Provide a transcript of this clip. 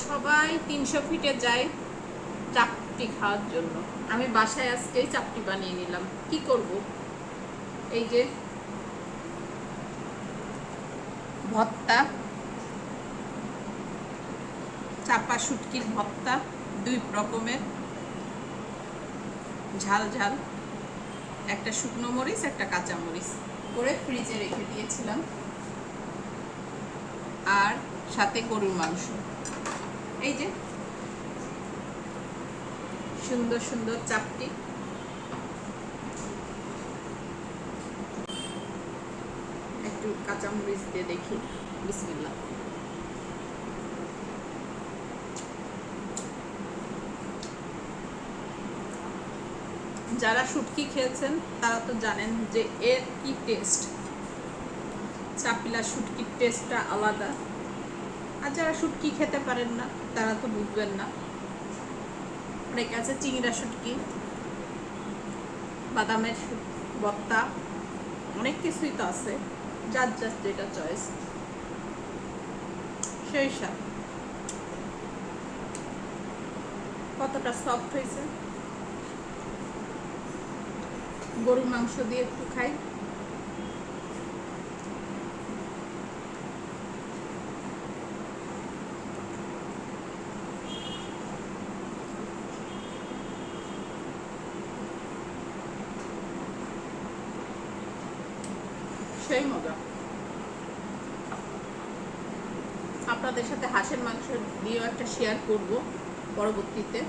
সবাই 300 ফিটে যায় চাপটি খাওয়ার জন্য। আমি বাসায় আজকেই চাপটি বানিয়ে নিলাম। কি করব, এই যে ভর্তা, চাপা শুটকির ভর্তা, 2 রকমের, ঝাল ঝাল, একটা শুকনো মরিচ একটা কাঁচা মরিচ করে ফ্রিজে রেখে দিয়েছিলাম, আর সাথে গরুর মাংস। এই যে সুন্দর সুন্দর চাপটি। একটু কাঁচা মরিচ দিয়ে দেখি, বিসমিল্লাহ। যারা শুটকি খেয়েছেন তারা তো জানেন যে এর কি টেস্ট। চাপিলা শুটকির টেস্টটা আলাদা, আর যারা শুটকি খেতে পারেন না তারা তো বুঝবেন না। অনেক আছে চিংড়া শুটকি, বাদামের ভর্তা, অনেক কিছুই তো আছে, যার যার যেটা চয়েস সেই স্বাদ। কতটা সফট হয়েছে। গরুর মাংস দিয়ে একটু খাই। সেই মজা। আপনাদের সাথে হাঁসের মাংস দিয়েও একটা শেয়ার করব পরবর্তীতে।